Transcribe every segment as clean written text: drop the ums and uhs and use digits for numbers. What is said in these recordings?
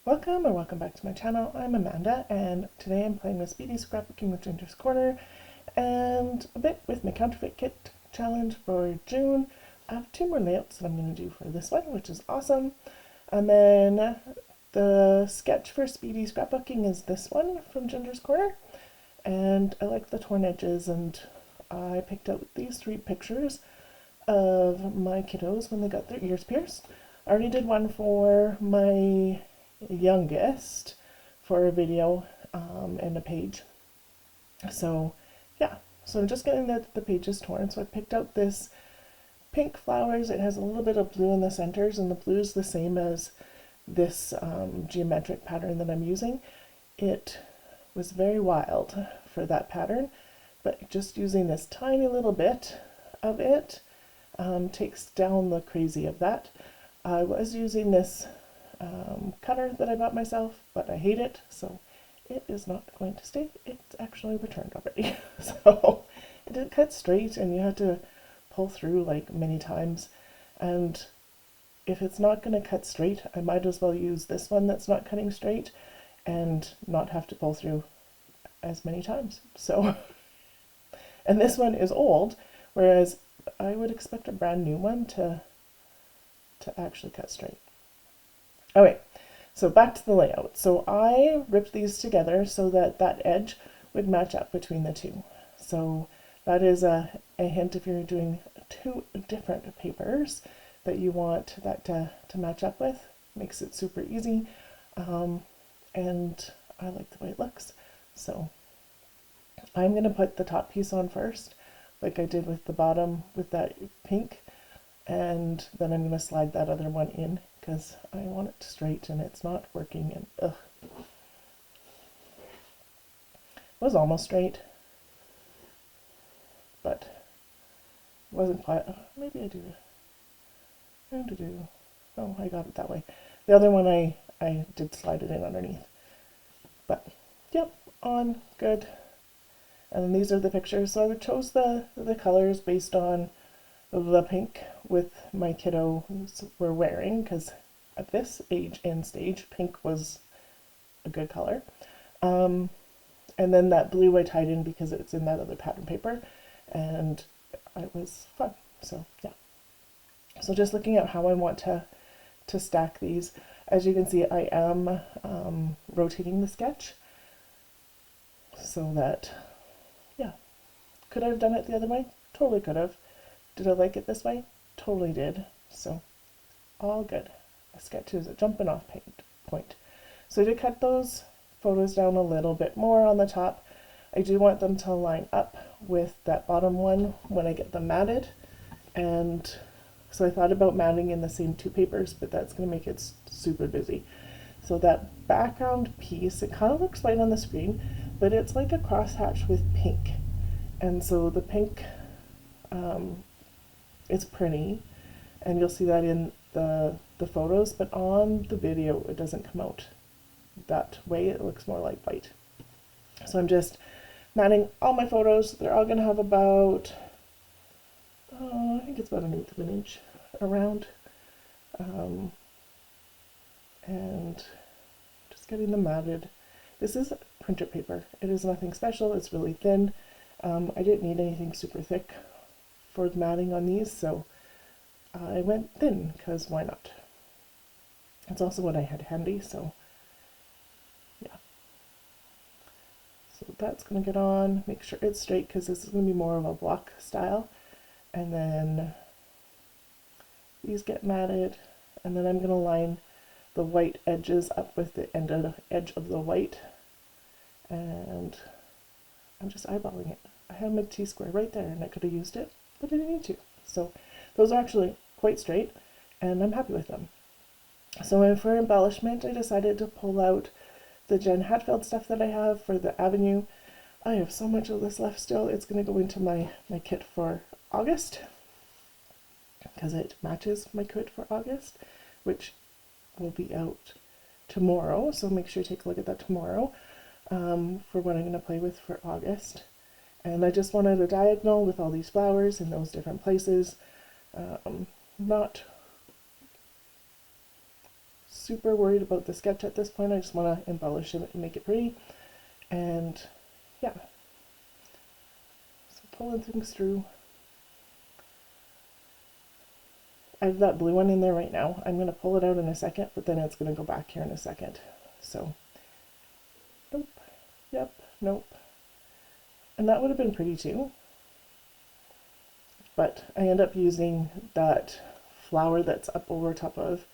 Welcome or welcome back to my channel. I'm Amanda and today I'm playing with Speedy Scrapbooking with Ginger's Corner and a bit with my Counterfeit Kit challenge for June. I have two more layouts that I'm going to do for this one, which is awesome. And then the sketch for Speedy Scrapbooking is this one from Ginger's Corner. And I like the torn edges, and I picked out these three pictures of my kiddos when they got their ears pierced. I already did one for my youngest for a video and a page. So yeah, so I'm just getting the pages torn. So I picked out this pink flowers. It has a little bit of blue in the centers, and the blue is the same as this geometric pattern that I'm using. It was very wild for that pattern, but just using this tiny little bit of it takes down the crazy of that. I was using this cutter that I bought myself, but I hate it, so it is not going to stay. It's actually returned already. So it didn't cut straight, and you had to pull through like many times. And if it's not going to cut straight, I might as well use this one that's not cutting straight and not have to pull through as many times. So, and this one is old, whereas I would expect a brand new one to actually cut straight. Okay, so back to the layout. So I ripped these together so that that edge would match up between the two. So that is a hint if you're doing two different papers that you want that to match up with. Makes it super easy, and I like the way it looks. So I'm going to put the top piece on first, like I did with the bottom with that pink, and then I'm going to slide that other one in because I want it straight and it's not working, and ugh. It was almost straight, but it wasn't quite. Maybe I do. Oh, I got it that way. The other one I did slide it in underneath. But yep, on good. And these are the pictures. So I chose the colors based on the pink with my kiddos were wearing, because at this age and stage, pink was a good color. And then that blue I tied in because it's in that other pattern paper, and it was fun. So yeah. So just looking at how I want to stack these, as you can see, I am rotating the sketch so that, yeah. Could I have done it the other way? Totally could have. Did I like it this way? Totally did. So all good. A sketch is a jumping off point. So I did cut those photos down a little bit more on the top. I do want them to line up with that bottom one when I get them matted. And so I thought about matting in the same two papers, but that's going to make it super busy. So that background piece, it kind of looks white on the screen, but it's like a crosshatch with pink. And so the pink, it's pretty, and you'll see that in the photos, but on the video it doesn't come out that way. It looks more like white. So I'm just matting all my photos. They're all going to have about, I think it's about 1/8 of an inch around, and just getting them matted. This is printer paper. It is nothing special. It's really thin. I didn't need anything super thick for the matting on these, so I went thin because why not? It's also what I had handy, so yeah. So that's going to get on. Make sure it's straight because this is going to be more of a block style. And then these get matted, and then I'm going to line the white edges up with the edge of the white, and I'm just eyeballing it. I have my T-square right there, and I could have used it, but I didn't need to. So those are actually quite straight, and I'm happy with them. So for embellishment, I decided to pull out the Jen Hatfield stuff that I have for the Avenue. I have so much of this left still. It's going to go into my kit for August, because it matches my kit for August, which will be out tomorrow. So make sure you take a look at that tomorrow for what I'm going to play with for August. And I just wanted a diagonal with all these flowers in those different places. Not super worried about the sketch at this point. I just want to embellish it and make it pretty. And yeah, so pulling things through. I have that blue one in there right now. I'm going to pull it out in a second, but then it's going to go back here in a second. So, nope, yep, nope. And that would have been pretty too. But I end up using that flower that's up over top of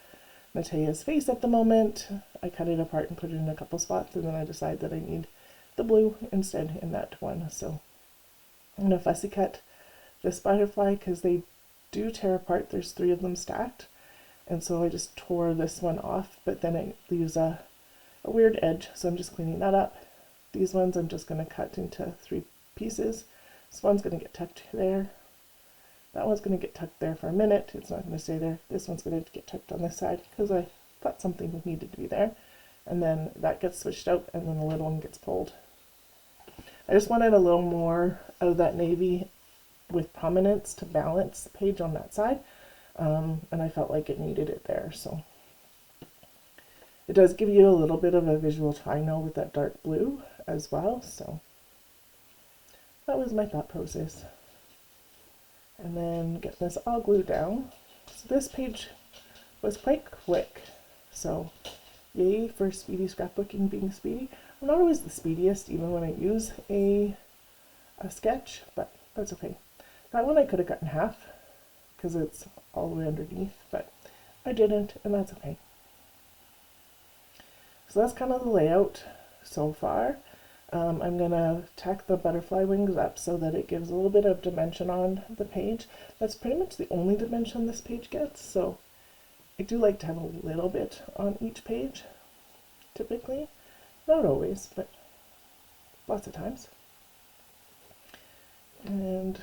Matea's face at the moment. I cut it apart and put it in a couple spots, and then I decide that I need the blue instead in that one. So I'm going to fussy cut this butterfly because they do tear apart. There's 3 of them stacked, and so I just tore this one off, but then it leaves a weird edge, so I'm just cleaning that up. These ones I'm just going to cut into 3 pieces. This one's going to get tucked there. That one's going to get tucked there for a minute. It's not going to stay there. This one's going to get tucked on this side because I thought something needed to be there. And then that gets switched out, and then the little one gets pulled. I just wanted a little more of that navy with prominence to balance the page on that side, and I felt like it needed it there. So it does give you a little bit of a visual triangle with that dark blue as well. So that was my thought process. And then getting this all glued down. So this page was quite quick, so yay for Speedy Scrapbooking being speedy. I'm not always the speediest even when I use a sketch, but that's okay. That one I could have cut in half because it's all the way underneath, but I didn't, and that's okay. So that's kind of the layout so far. I'm going to tack the butterfly wings up so that it gives a little bit of dimension on the page. That's pretty much the only dimension this page gets, so I do like to have a little bit on each page, typically. Not always, but lots of times. And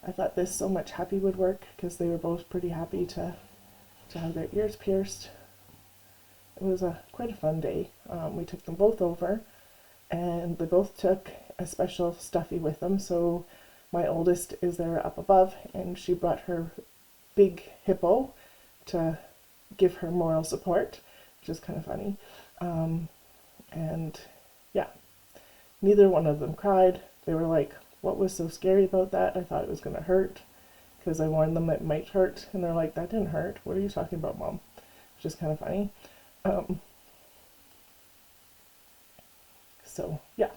I thought this So Much Happy would work because they were both pretty happy to have their ears pierced. It was quite a fun day. We took them both over, and they both took a special stuffy with them. So my oldest is there up above, and she brought her big hippo to give her moral support, which is kind of funny. And yeah, neither one of them cried. They were like, what was so scary about that? I thought it was going to hurt because I warned them it might hurt, and they're like, that didn't hurt. What are you talking about, Mom? Which is kind of funny. So yeah,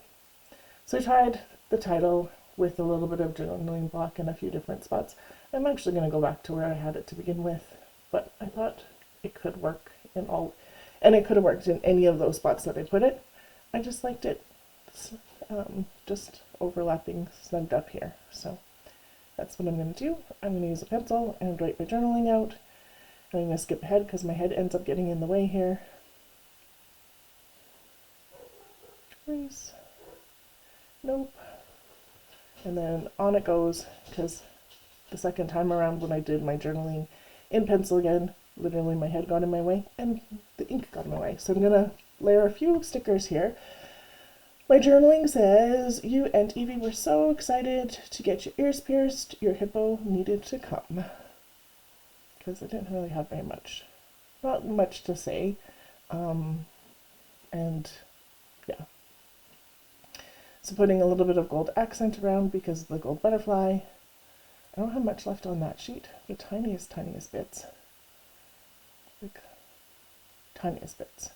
so I tried the title with a little bit of journaling block in a few different spots. I'm actually going to go back to where I had it to begin with, but I thought it could work in all, and it could have worked in any of those spots that I put it. I just liked it just overlapping, snugged up here. So that's what I'm going to do. I'm going to use a pencil and write my journaling out. I'm going to skip ahead because my head ends up getting in the way here. Please. Nope. And then on it goes, because the second time around when I did my journaling in pencil again, literally my head got in my way and the ink got in my way. So I'm going to layer a few stickers here. My journaling says, you and Evie were so excited to get your ears pierced, your hippo needed to come. Because I didn't really have very much, not much to say. And yeah. So putting a little bit of gold accent around because of the gold butterfly. I don't have much left on that sheet. The tiniest bits. Like, tiniest bits.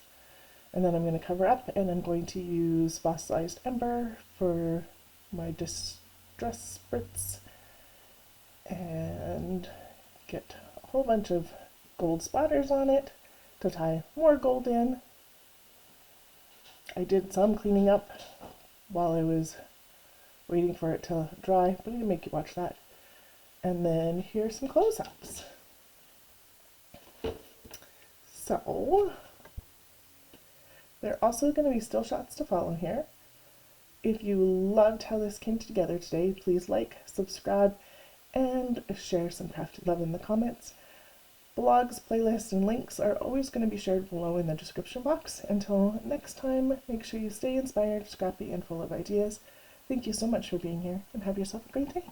And then I'm going to cover up, and I'm going to use fossilized ember for my distress spritz. And get a whole bunch of gold splatters on it to tie more gold in. I did some cleaning up while I was waiting for it to dry, but I didn't make you watch that. And then here's some close-ups. So, there are also going to be still shots to follow here. If you loved how this came together today, please like, subscribe, and share some crafted love in the comments. Blogs, playlists, and links are always going to be shared below in the description box. Until next time, make sure you stay inspired, scrappy, and full of ideas. Thank you so much for being here, and have yourself a great day.